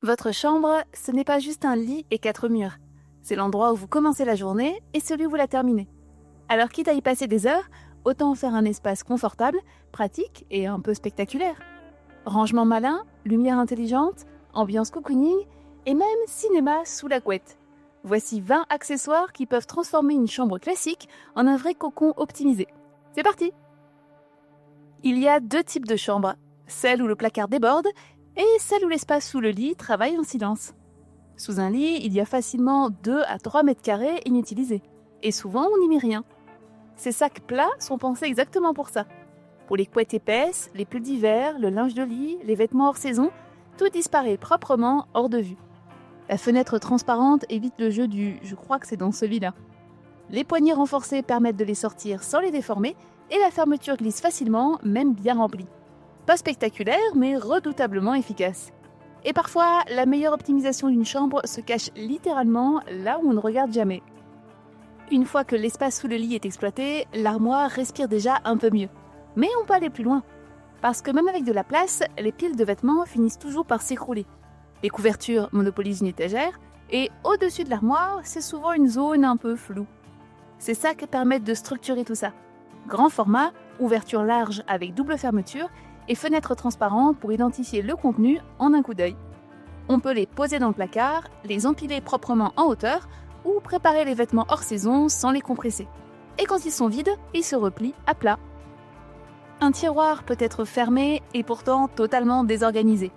Votre chambre, ce n'est pas juste un lit et 4 murs. C'est l'endroit où vous commencez la journée et celui où vous la terminez. Alors quitte à y passer des heures, autant en faire un espace confortable, pratique et un peu spectaculaire. Rangement malin, lumière intelligente, ambiance cocooning et même cinéma sous la couette. Voici 20 accessoires qui peuvent transformer une chambre classique en un vrai cocon optimisé. C'est parti! Il y a deux types de chambres, celle où le placard déborde et celle où l'espace sous le lit travaille en silence. Sous un lit, il y a facilement 2 à 3 mètres carrés inutilisés. Et souvent, on n'y met rien. Ces sacs plats sont pensés exactement pour ça. Pour les couettes épaisses, les pulls d'hiver, le linge de lit, les vêtements hors saison, tout disparaît proprement hors de vue. La fenêtre transparente évite le jeu du « je crois que c'est dans celui-là ». Les poignées renforcées permettent de les sortir sans les déformer et la fermeture glisse facilement, même bien remplie. Pas spectaculaire, mais redoutablement efficace. Et parfois, la meilleure optimisation d'une chambre se cache littéralement là où on ne regarde jamais. Une fois que l'espace sous le lit est exploité, l'armoire respire déjà un peu mieux. Mais on peut aller plus loin. Parce que même avec de la place, les piles de vêtements finissent toujours par s'écrouler. Les couvertures monopolisent une étagère, et au-dessus de l'armoire, c'est souvent une zone un peu floue. Ces sacs permettent de structurer tout ça. Grand format, ouverture large avec double fermeture, et fenêtres transparentes pour identifier le contenu en un coup d'œil. On peut les poser dans le placard, les empiler proprement en hauteur ou préparer les vêtements hors saison sans les compresser. Et quand ils sont vides, ils se replient à plat. Un tiroir peut être fermé et pourtant totalement désorganisé.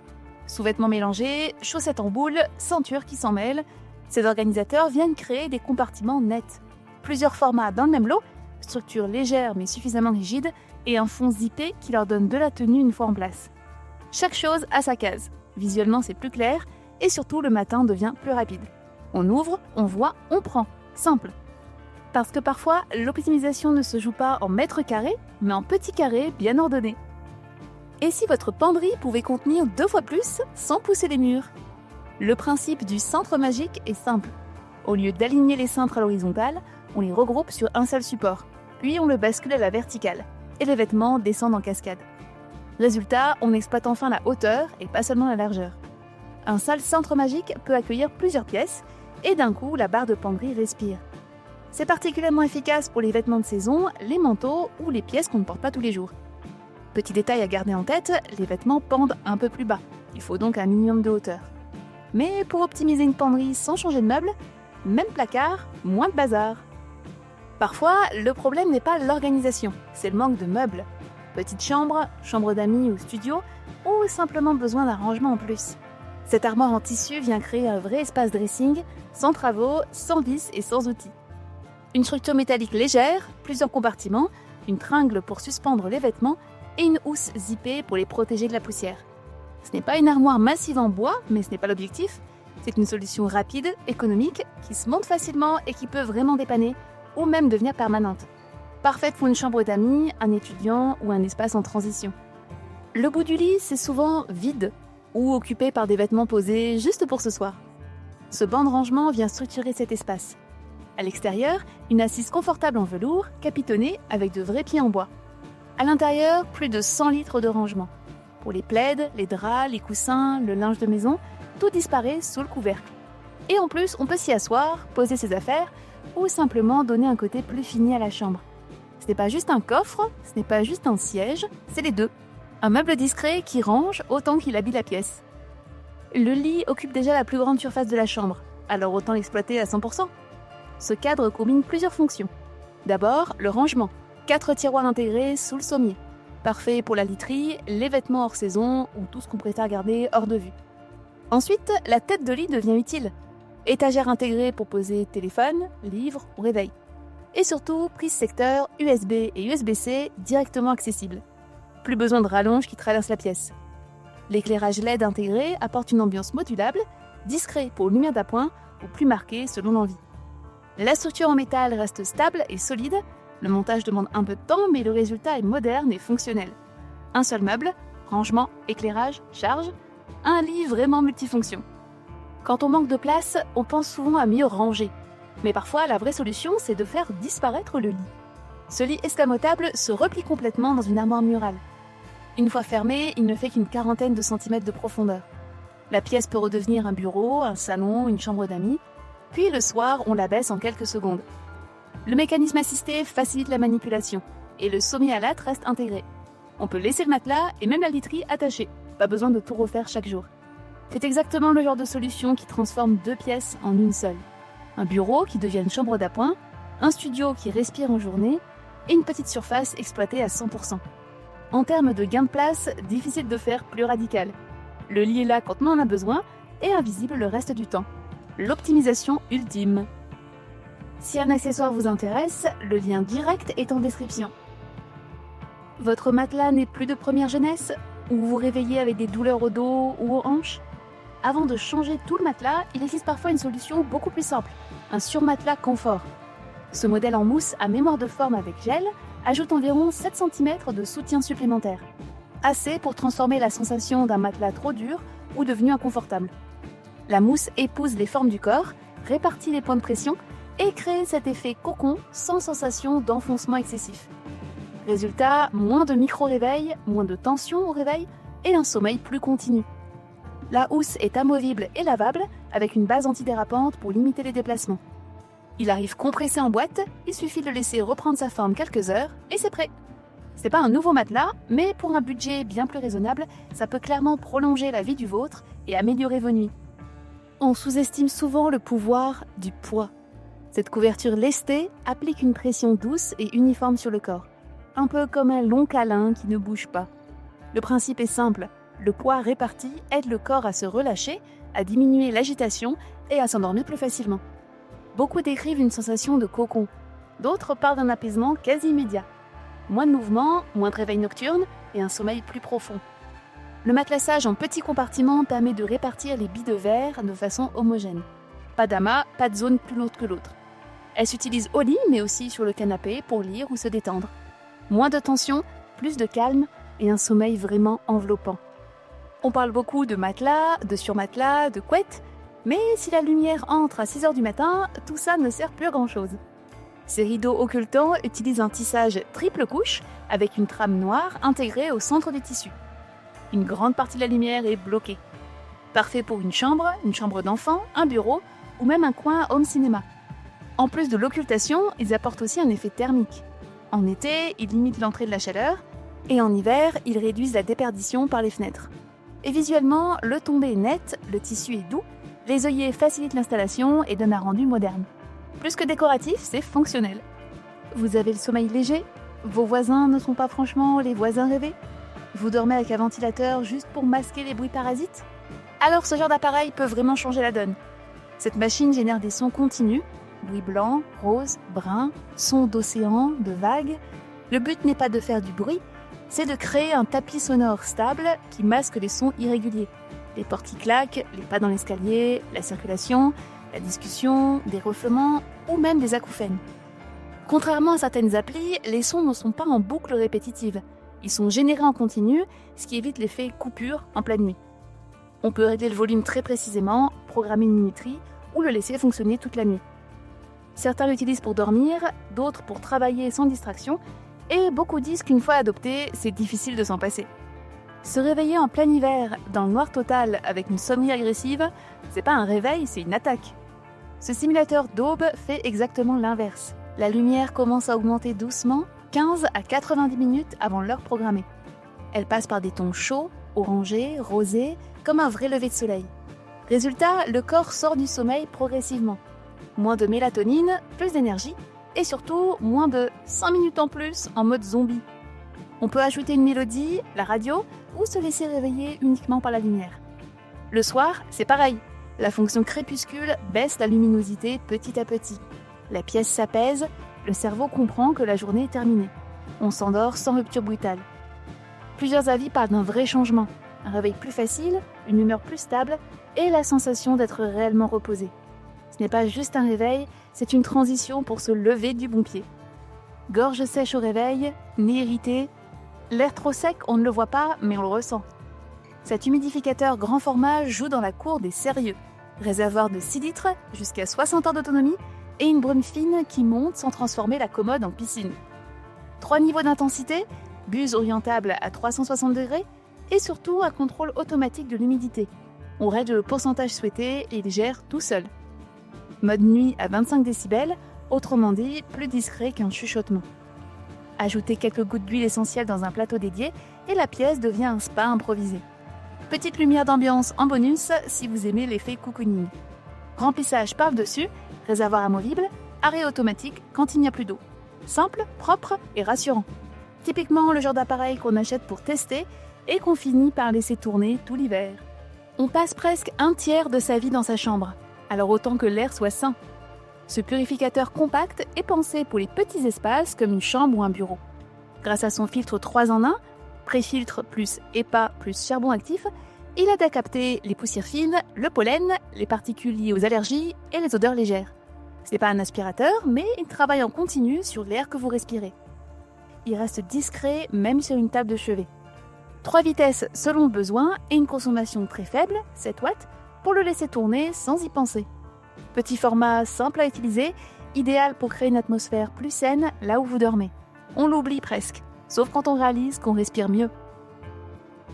Sous-vêtements mélangés, chaussettes en boule, ceintures qui s'en mêlent, ces organisateurs viennent créer des compartiments nets. Plusieurs formats dans le même lot, structure légère mais suffisamment rigide, et un fond zippé qui leur donne de la tenue une fois en place. Chaque chose a sa case. Visuellement, c'est plus clair et surtout, le matin devient plus rapide. On ouvre, on voit, on prend. Simple. Parce que parfois, l'optimisation ne se joue pas en mètres carrés, mais en petits carrés bien ordonnés. Et si votre penderie pouvait contenir 2 fois plus sans pousser les murs? Le principe du cintre magique est simple. Au lieu d'aligner les cintres à l'horizontale, on les regroupe sur un seul support, puis on le bascule à la verticale. Et les vêtements descendent en cascade. Résultat, on exploite enfin la hauteur et pas seulement la largeur. Un seul cintre magique peut accueillir plusieurs pièces et d'un coup, la barre de penderie respire. C'est particulièrement efficace pour les vêtements de saison, les manteaux ou les pièces qu'on ne porte pas tous les jours. Petit détail à garder en tête, les vêtements pendent un peu plus bas. Il faut donc un minimum de hauteur. Mais pour optimiser une penderie sans changer de meuble, même placard, moins de bazar. Parfois, le problème n'est pas l'organisation, c'est le manque de meubles. Petite chambre, chambre d'amis ou studio, ou simplement besoin d'un rangement en plus. Cette armoire en tissu vient créer un vrai espace dressing, sans travaux, sans vis et sans outils. Une structure métallique légère, plusieurs compartiments, une tringle pour suspendre les vêtements et une housse zippée pour les protéger de la poussière. Ce n'est pas une armoire massive en bois, mais ce n'est pas l'objectif. C'est une solution rapide, économique, qui se monte facilement et qui peut vraiment dépanner, ou même devenir permanente. Parfaite pour une chambre d'amis, un étudiant ou un espace en transition. Le bout du lit, c'est souvent vide ou occupé par des vêtements posés juste pour ce soir. Ce banc de rangement vient structurer cet espace. À l'extérieur, une assise confortable en velours, capitonnée avec de vrais pieds en bois. À l'intérieur, plus de 100 litres de rangement. Pour les plaids, les draps, les coussins, le linge de maison, tout disparaît sous le couvercle. Et en plus, on peut s'y asseoir, poser ses affaires, ou simplement donner un côté plus fini à la chambre. Ce n'est pas juste un coffre, ce n'est pas juste un siège, c'est les deux. Un meuble discret qui range autant qu'il habille la pièce. Le lit occupe déjà la plus grande surface de la chambre, alors autant l'exploiter à 100%. Ce cadre combine plusieurs fonctions. D'abord, le rangement. 4 tiroirs intégrés sous le sommier. Parfait pour la literie, les vêtements hors saison ou tout ce qu'on préfère garder hors de vue. Ensuite, la tête de lit devient utile. Étagère intégrée pour poser téléphone, livres ou réveil. Et surtout, prise secteur USB et USB-C directement accessibles. Plus besoin de rallonge qui traverse la pièce. L'éclairage LED intégré apporte une ambiance modulable, discret pour lumière d'appoint ou plus marqué selon l'envie. La structure en métal reste stable et solide. Le montage demande un peu de temps, mais le résultat est moderne et fonctionnel. Un seul meuble, rangement, éclairage, charge, un lit vraiment multifonction. Quand on manque de place, on pense souvent à mieux ranger. Mais parfois, la vraie solution, c'est de faire disparaître le lit. Ce lit escamotable se replie complètement dans une armoire murale. Une fois fermé, il ne fait qu'une quarantaine de centimètres de profondeur. La pièce peut redevenir un bureau, un salon, une chambre d'amis, puis le soir, on la baisse en quelques secondes. Le mécanisme assisté facilite la manipulation, et le sommier à latte reste intégré. On peut laisser le matelas et même la literie attachée, pas besoin de tout refaire chaque jour. C'est exactement le genre de solution qui transforme 2 pièces en une seule. Un bureau qui devient une chambre d'appoint, un studio qui respire en journée, et une petite surface exploitée à 100%. En termes de gain de place, difficile de faire plus radical. Le lit est là quand on en a besoin, et invisible le reste du temps. L'optimisation ultime. Si un accessoire vous intéresse, le lien direct est en description. Votre matelas n'est plus de première jeunesse, ou vous vous réveillez avec des douleurs au dos ou aux hanches? Avant de changer tout le matelas, il existe parfois une solution beaucoup plus simple, un surmatelas confort. Ce modèle en mousse à mémoire de forme avec gel ajoute environ 7 cm de soutien supplémentaire. Assez pour transformer la sensation d'un matelas trop dur ou devenu inconfortable. La mousse épouse les formes du corps, répartit les points de pression et crée cet effet cocon sans sensation d'enfoncement excessif. Résultat, moins de micro-réveils, moins de tension au réveil et un sommeil plus continu. La housse est amovible et lavable avec une base antidérapante pour limiter les déplacements. Il arrive compressé en boîte, il suffit de le laisser reprendre sa forme quelques heures et c'est prêt. C'est pas un nouveau matelas, mais pour un budget bien plus raisonnable, ça peut clairement prolonger la vie du vôtre et améliorer vos nuits. On sous-estime souvent le pouvoir du poids. Cette couverture lestée applique une pression douce et uniforme sur le corps, un peu comme un long câlin qui ne bouge pas. Le principe est simple, le poids réparti aide le corps à se relâcher, à diminuer l'agitation et à s'endormir plus facilement. Beaucoup décrivent une sensation de cocon, d'autres parlent d'un apaisement quasi immédiat. Moins de mouvement, moins de réveil nocturne et un sommeil plus profond. Le matelassage en petits compartiments permet de répartir les billes de verre de façon homogène. Pas d'amas, pas de zone plus lourde que l'autre. Elle s'utilise au lit mais aussi sur le canapé pour lire ou se détendre. Moins de tension, plus de calme et un sommeil vraiment enveloppant. On parle beaucoup de matelas, de surmatelas, de couettes, mais si la lumière entre à 6h du matin, tout ça ne sert plus à grand chose. Ces rideaux occultants utilisent un tissage triple couche avec une trame noire intégrée au centre du tissu. Une grande partie de la lumière est bloquée. Parfait pour une chambre d'enfant, un bureau ou même un coin home cinéma. En plus de l'occultation, ils apportent aussi un effet thermique. En été, ils limitent l'entrée de la chaleur et en hiver, ils réduisent la déperdition par les fenêtres. Et visuellement, le tombé est net, le tissu est doux, les œillets facilitent l'installation et donnent un rendu moderne. Plus que décoratif, c'est fonctionnel. Vous avez le sommeil léger? Vos voisins ne sont pas franchement les voisins rêvés? Vous dormez avec un ventilateur juste pour masquer les bruits parasites? Alors ce genre d'appareil peut vraiment changer la donne. Cette machine génère des sons continus, bruits blancs, roses, bruns, sons d'océan, de vagues. Le but n'est pas de faire du bruit, c'est de créer un tapis sonore stable qui masque les sons irréguliers. Les portes qui claquent, les pas dans l'escalier, la circulation, la discussion, des ronflements ou même des acouphènes. Contrairement à certaines applis, les sons ne sont pas en boucle répétitive. Ils sont générés en continu, ce qui évite l'effet coupure en pleine nuit. On peut régler le volume très précisément, programmer une minuterie ou le laisser fonctionner toute la nuit. Certains l'utilisent pour dormir, d'autres pour travailler sans distraction, et beaucoup disent qu'une fois adopté, c'est difficile de s'en passer. Se réveiller en plein hiver, dans le noir total, avec une sonnerie agressive, c'est pas un réveil, c'est une attaque. Ce simulateur d'aube fait exactement l'inverse. La lumière commence à augmenter doucement, 15 à 90 minutes avant l'heure programmée. Elle passe par des tons chauds, orangés, rosés, comme un vrai lever de soleil. Résultat, le corps sort du sommeil progressivement. Moins de mélatonine, plus d'énergie, et surtout moins de 5 minutes en plus en mode zombie. On peut ajouter une mélodie, la radio, ou se laisser réveiller uniquement par la lumière. Le soir, c'est pareil. La fonction crépuscule baisse la luminosité petit à petit. La pièce s'apaise, le cerveau comprend que la journée est terminée. On s'endort sans rupture brutale. Plusieurs avis parlent d'un vrai changement. Un réveil plus facile, une humeur plus stable et la sensation d'être réellement reposé. Ce n'est pas juste un réveil, c'est une transition pour se lever du bon pied. Gorge sèche au réveil, nez irrité. L'air trop sec, on ne le voit pas, mais on le ressent. Cet humidificateur grand format joue dans la cour des sérieux. Réservoir de 6 litres, jusqu'à 60 heures d'autonomie, et une brume fine qui monte sans transformer la commode en piscine. 3 niveaux d'intensité, buse orientable à 360 degrés, et surtout un contrôle automatique de l'humidité. On règle le pourcentage souhaité et il gère tout seul. Mode nuit à 25 décibels, autrement dit plus discret qu'un chuchotement. Ajoutez quelques gouttes d'huile essentielle dans un plateau dédié et la pièce devient un spa improvisé. Petite lumière d'ambiance en bonus si vous aimez l'effet cocooning. Remplissage par-dessus, réservoir amovible, arrêt automatique quand il n'y a plus d'eau. Simple, propre et rassurant. Typiquement le genre d'appareil qu'on achète pour tester et qu'on finit par laisser tourner tout l'hiver. On passe presque un tiers de sa vie dans sa chambre, alors autant que l'air soit sain. Ce purificateur compact est pensé pour les petits espaces comme une chambre ou un bureau. Grâce à son filtre 3 en 1, pré-filtre plus EPA plus charbon actif, il aide à capter les poussières fines, le pollen, les particules liées aux allergies et les odeurs légères. Ce n'est pas un aspirateur, mais il travaille en continu sur l'air que vous respirez. Il reste discret même sur une table de chevet. 3 vitesses selon le besoin et une consommation très faible, 7 watts, pour le laisser tourner sans y penser. Petit format simple à utiliser, idéal pour créer une atmosphère plus saine là où vous dormez. On l'oublie presque, sauf quand on réalise qu'on respire mieux.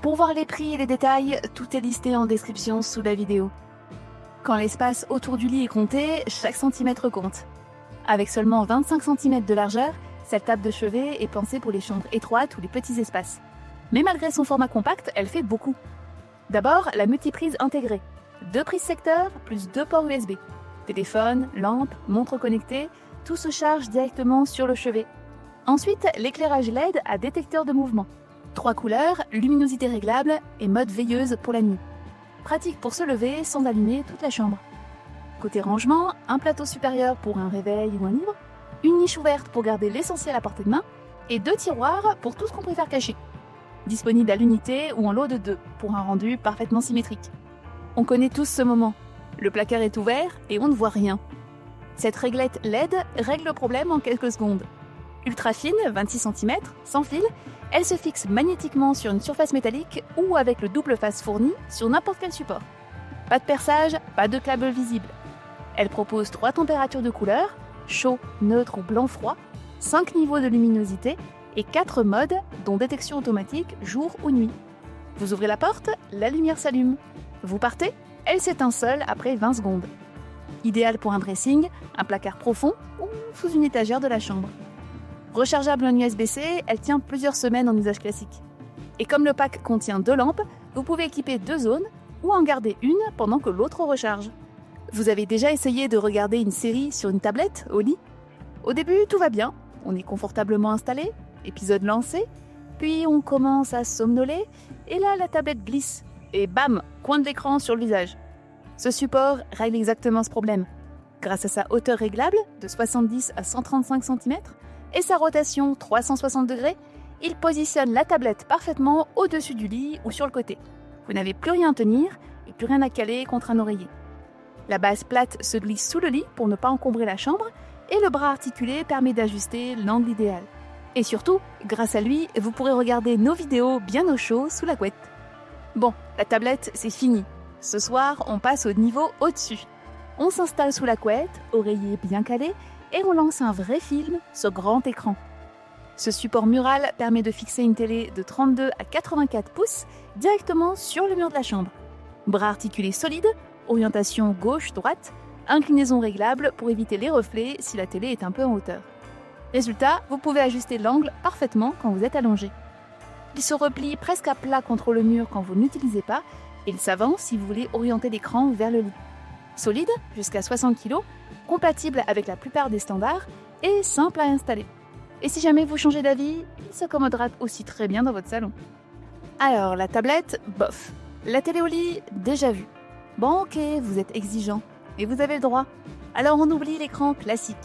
Pour voir les prix et les détails, tout est listé en description sous la vidéo. Quand l'espace autour du lit est compté, chaque centimètre compte. Avec seulement 25 cm de largeur, cette table de chevet est pensée pour les chambres étroites ou les petits espaces. Mais malgré son format compact, elle fait beaucoup. D'abord, la multiprise intégrée. 2 prises secteur plus 2 ports USB. Téléphone, lampe, montre connectée, tout se charge directement sur le chevet. Ensuite, l'éclairage LED à détecteur de mouvement. 3 couleurs, luminosité réglable et mode veilleuse pour la nuit. Pratique pour se lever sans allumer toute la chambre. Côté rangement, un plateau supérieur pour un réveil ou un livre, une niche ouverte pour garder l'essentiel à portée de main et 2 tiroirs pour tout ce qu'on préfère cacher. Disponible à l'unité ou en lot de 2 pour un rendu parfaitement symétrique. On connaît tous ce moment. Le placard est ouvert et on ne voit rien. Cette réglette LED règle le problème en quelques secondes. Ultra fine, 26 cm, sans fil, elle se fixe magnétiquement sur une surface métallique ou avec le double face fourni sur n'importe quel support. Pas de perçage, pas de câble visible. Elle propose 3 températures de couleur, chaud, neutre ou blanc froid, 5 niveaux de luminosité et 4 modes dont détection automatique jour ou nuit. Vous ouvrez la porte, la lumière s'allume. Vous partez, elle s'éteint seule après 20 secondes. Idéal pour un dressing, un placard profond ou sous une étagère de la chambre. Rechargeable en USB-C, elle tient plusieurs semaines en usage classique. Et comme le pack contient 2 lampes, vous pouvez équiper 2 zones ou en garder une pendant que l'autre recharge. Vous avez déjà essayé de regarder une série sur une tablette au lit ? Au début, tout va bien, on est confortablement installé, épisode lancé, puis on commence à somnoler, et là la tablette glisse, et bam, coin de l'écran sur le visage. Ce support règle exactement ce problème. Grâce à sa hauteur réglable, de 70 à 135 cm, et sa rotation 360 degrés, il positionne la tablette parfaitement au-dessus du lit ou sur le côté. Vous n'avez plus rien à tenir et plus rien à caler contre un oreiller. La base plate se glisse sous le lit pour ne pas encombrer la chambre et le bras articulé permet d'ajuster l'angle idéal. Et surtout, grâce à lui, vous pourrez regarder nos vidéos bien au chaud sous la couette. Bon, la tablette, c'est fini. Ce soir, on passe au niveau au-dessus. On s'installe sous la couette, oreiller bien calé, et on lance un vrai film sur grand écran. Ce support mural permet de fixer une télé de 32 à 84 pouces directement sur le mur de la chambre. Bras articulés solides, orientation gauche-droite, inclinaison réglable pour éviter les reflets si la télé est un peu en hauteur. Résultat, vous pouvez ajuster l'angle parfaitement quand vous êtes allongé. Il se replie presque à plat contre le mur quand vous ne l'utilisez pas et il s'avance si vous voulez orienter l'écran vers le lit. Solide, jusqu'à 60 kg, compatible avec la plupart des standards et simple à installer. Et si jamais vous changez d'avis, il s'accommodera aussi très bien dans votre salon. Alors, la tablette, bof. La télé au lit, déjà vu. Bon, ok, vous êtes exigeant. Et vous avez le droit. Alors on oublie l'écran classique.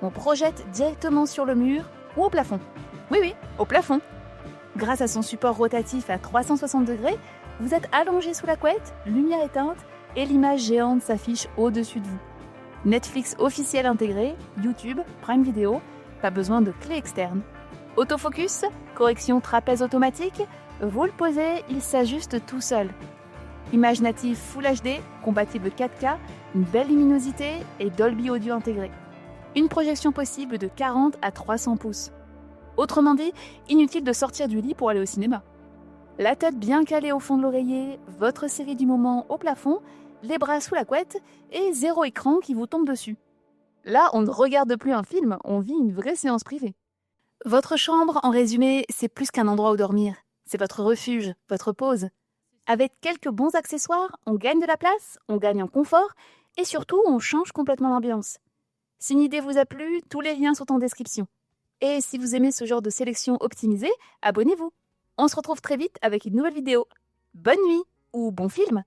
On projette directement sur le mur ou au plafond. Oui, au plafond. Grâce à son support rotatif à 360 degrés, vous êtes allongé sous la couette, lumière éteinte, et l'image géante s'affiche au-dessus de vous. Netflix officiel intégré, YouTube, Prime Video, pas besoin de clé externe. Autofocus, correction trapèze automatique, vous le posez, il s'ajuste tout seul. Image native Full HD, compatible 4K, une belle luminosité et Dolby Audio intégré. Une projection possible de 40 à 300 pouces. Autrement dit, inutile de sortir du lit pour aller au cinéma. La tête bien calée au fond de l'oreiller, votre série du moment au plafond, les bras sous la couette et zéro écran qui vous tombe dessus. Là, on ne regarde plus un film, on vit une vraie séance privée. Votre chambre, en résumé, c'est plus qu'un endroit où dormir. C'est votre refuge, votre pause. Avec quelques bons accessoires, on gagne de la place, on gagne en confort et surtout, on change complètement l'ambiance. Si une idée vous a plu, tous les liens sont en description. Et si vous aimez ce genre de sélection optimisée, abonnez-vous. On se retrouve très vite avec une nouvelle vidéo. Bonne nuit ou bon film!